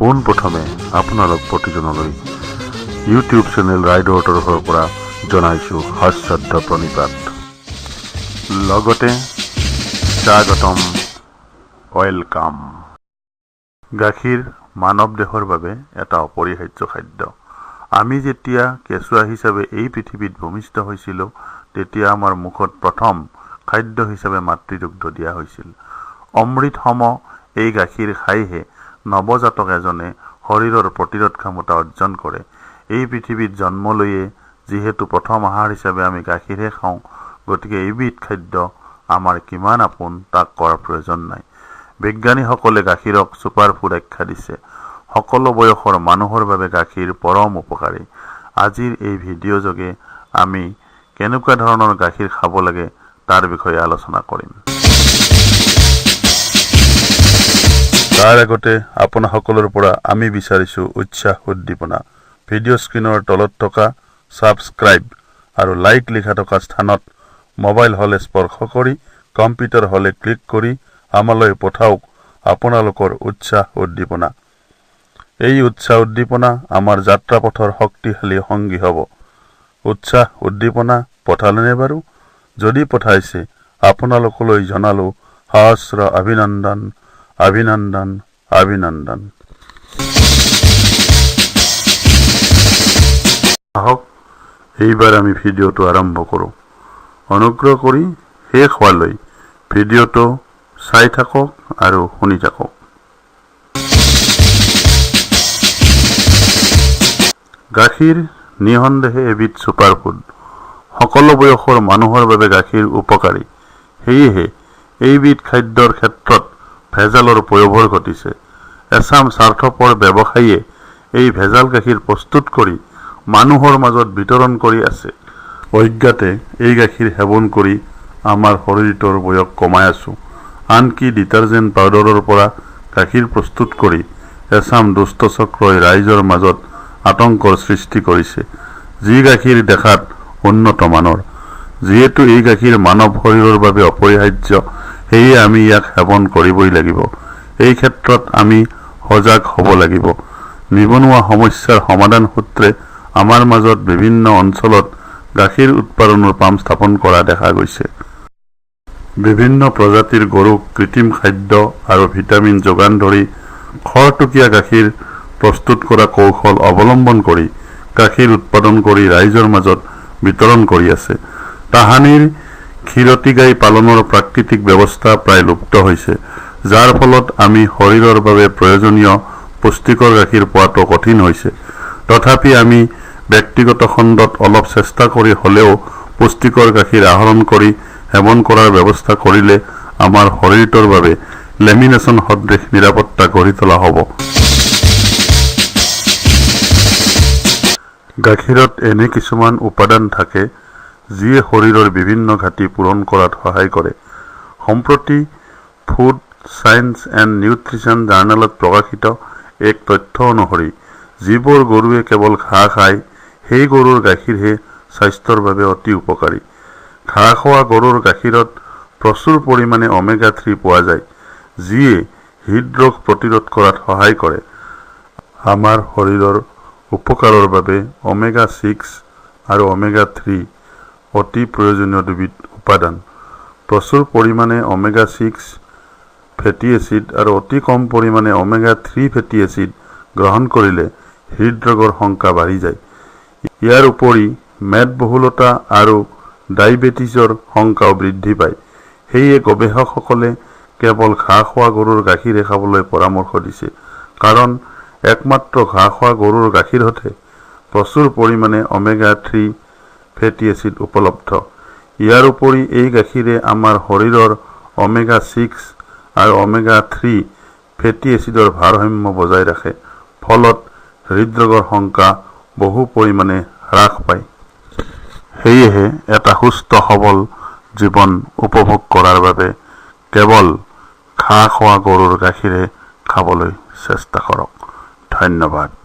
পোনপ্ৰথমে আপোনালোক প্ৰতিজনলৈ YouTube channel ৰাইডৰ তৰফৰ পৰা জনাইছো সশ্ৰদ্ধ প্ৰণিপাত। লগতে স্বাগতম, ওয়েলকাম। গাখীৰ মানৱ দেহৰ বাবে এটা অপৰিহাৰ্য খাদ্য। আমি যেতিয়া কেঁচুৱা হিচাপে এই পৃথিৱীত ভূমিষ্ঠ হৈছিলোঁ, তেতিয়া আমাৰ মুখত প্ৰথম খাদ্য হিচাপে মাতৃদুগ্ধ দিয়া হৈছিল। অমৃত সম এই গাখীৰ খাইহে নৱজাতক এজনে শৰীৰৰ প্ৰতিৰোধ ক্ষমতা অৰ্জন কৰে। এই পৃথিৱীত জন্ম লৈয়ে যিহেতু প্ৰথম আহাৰ হিচাপে আমি গাখীৰহে খাওঁ, গতিকে এইবিধ খাদ্য আমাৰ কিমান আপোন তাক কোৱাৰ প্ৰয়োজন নাই। বিজ্ঞানীসকলে গাখীৰক ছুপাৰ ফুড আখ্যা দিছে। সকলো বয়সৰ মানুহৰ বাবে গাখীৰ পৰম উপকাৰী। আজিৰ এই ভিডিঅ' যোগে আমি কেনেকুৱা ধৰণৰ গাখীৰ খাব লাগে তাৰ বিষয়ে আলোচনা কৰিম। তাৰ আগতে আপোনাসকলৰ পৰা আমি বিচাৰিছো উৎসাহ উদ্দীপনা। ভিডিঅ' স্ক্ৰীনৰ তলত থকা ছাবস্ক্ৰাইব আৰু লাইক লিখা থকা স্থানত মোবাইল হলে স্পৰ্শ কৰি, কম্পিউটাৰ হলে ক্লিক কৰি আমালৈ পঠাওক আপোনালোকৰ উৎসাহ উদ্দীপনা। এই উৎসাহ উদ্দীপনা আমাৰ যাত্ৰাপথৰ শক্তিশালী সংগী হ'ব। উৎসাহ উদ্দীপনা পঠালেনে বাৰু? যদি পঠাইছে, আপোনালোকলৈ জনালো সহস্ৰ অভিনন্দন, অভিনন্দন, অভিনন্দন। আহক এইবাৰ আমি ভিডিঅ'টো আৰম্ভ কৰোঁ। অনুগ্ৰহ কৰি শেষ হোৱালৈ ভিডিঅ'টো চাই থাকক আৰু শুনি থাকক। গাখীৰ নিঃসন্দেহে এবিধ ছুপাৰ ফুড। সকলো বয়সৰ মানুহৰ বাবে গাখীৰ উপকাৰী। সেয়েহে এইবিধ খাদ্যৰ ক্ষেত্ৰত ভেজালৰ পয়োভৰ ঘটিছে। এচাম স্বাৰ্থপৰ ব্যৱসায়ীয়ে এই ভেজাল গাখীৰ প্ৰস্তুত কৰি মানুহৰ মাজত বিতৰণ কৰি আছে। অজ্ঞাতে এই গাখীৰ সেৱন কৰি আমাৰ শৰীৰটোৰ বয়স কমাই আছো। আনকি ডিটাৰজেণ্ট পাউডাৰৰ পৰা গাখীৰ প্ৰস্তুত কৰি এচাম দুষ্ট চক্ৰই ৰাইজৰ মাজত আতংকৰ সৃষ্টি কৰিছে। যি গাখীৰ দেখাত উন্নত মানৰ, যিহেতু এই গাখীৰ মানৱ শৰীৰৰ বাবে অপৰিহাৰ্য, সেয়ে আমি ইয়াক সেৱন কৰিবই লাগিব। এই ক্ষেত্ৰত আমি সজাগ হ'ব লাগিব। নিবনুৱা সমস্যাৰ সমাধান সূত্ৰে আমাৰ মাজত বিভিন্ন অঞ্চলত গাখীৰ উৎপাদনৰ পাম স্থাপন কৰা দেখা গৈছে। বিভিন্ন প্ৰজাতিৰ গৰুক কৃত্ৰিম খাদ্য আৰু ভিটামিন যোগান ধৰি খৰতকীয়া গাখীৰ প্ৰস্তুত কৰা কৌশল অৱলম্বন কৰি গাখীৰ উৎপাদন কৰি ৰাইজৰ মাজত বিতৰণ কৰি আছে। তাহানিৰ ক্ষীৰতী গাই পালনৰ প্ৰাকৃতিক ব্যৱস্থা প্ৰায় লুপ্ত হৈছে, যাৰ ফলত আমি শৰীৰৰ বাবে প্ৰয়োজনীয় পুষ্টিকৰ গাখীৰ পোৱাটো কঠিন হৈছে। তথাপি আমি ব্যক্তিগত খণ্ডত অলপ চেষ্টা কৰি হ'লেও পুষ্টিকৰ গাখীৰ আহৰণ কৰি সেৱন কৰাৰ ব্যৱস্থা কৰিলে আমাৰ শৰীৰটোৰ বাবে লেমিনেশ্যন সদৃশ নিৰাপত্তা গঢ়ি তোলা হ'ব। গাখীৰত এনে কিছুমান উপাদান থাকে যিয়ে শৰীৰৰ বিভিন্ন ঘাটি পূৰণ কৰাত সহায় কৰে। সম্প্ৰতি ফুড ছায়েন্স এণ্ড নিউট্ৰিশ্যন জাৰ্নেলত প্ৰকাশিত এক তথ্য অনুসৰি যিবোৰ গৰুৱে কেৱল ঘাঁহ খায়, সেই গৰুৰ গাখীৰহে স্বাস্থ্যৰ বাবে অতি উপকাৰী। ঘাঁহ খোৱা গৰুৰ গাখীৰত প্ৰচুৰ পৰিমাণে ওমেগা 3 পোৱা যায়, যিয়ে হৃদৰোগ প্ৰতিৰোধ কৰাত সহায় কৰে। আমাৰ শৰীৰৰ উপকাৰৰ বাবে ওমেগা 6 আৰু ওমেগা 3 অতি প্ৰয়োজনীয় দুবিধ উপাদান। প্ৰচুৰ পৰিমাণে ওমেগা 6 ফেটি এচিড আৰু অতি কম পৰিমাণে ওমেগা 3 ফেটি এচিড গ্ৰহণ কৰিলে হৃদৰোগৰ শংকা বাঢ়ি যায়। ইয়াৰ উপৰি মেদবহুলতা আৰু ডায়েবেটিছৰ শংকাও বৃদ্ধি পায়। সেয়ে গৱেষকসকলে কেৱল ঘাঁহ খোৱা গৰুৰ গাখীৰহে খাবলৈ পৰামৰ্শ দিছে, কাৰণ একমাত্ৰ ঘাঁহ খোৱা গৰুৰ গাখীৰতে প্ৰচুৰ পৰিমাণে ওমেগা 3 ফেটি এচিড উপলব্ধ। ইয়াৰ উপৰি এই গাখীৰে আমাৰ শৰীৰৰ ওমেগা 6 আৰু ওমেগা 3 ফেটি এচিডৰ ভাৰসাম্য বজাই ৰাখে, ফলত হৃদৰোগৰ শংকা বহু পৰিমাণে হ্ৰাস পায়। সেয়েহে এটা সুস্থ সবল জীৱন উপভোগ কৰাৰ বাবে কেৱল ঘাঁহ খোৱা গৰুৰ গাখীৰে খাবলৈ চেষ্টা কৰক। ধন্যবাদ।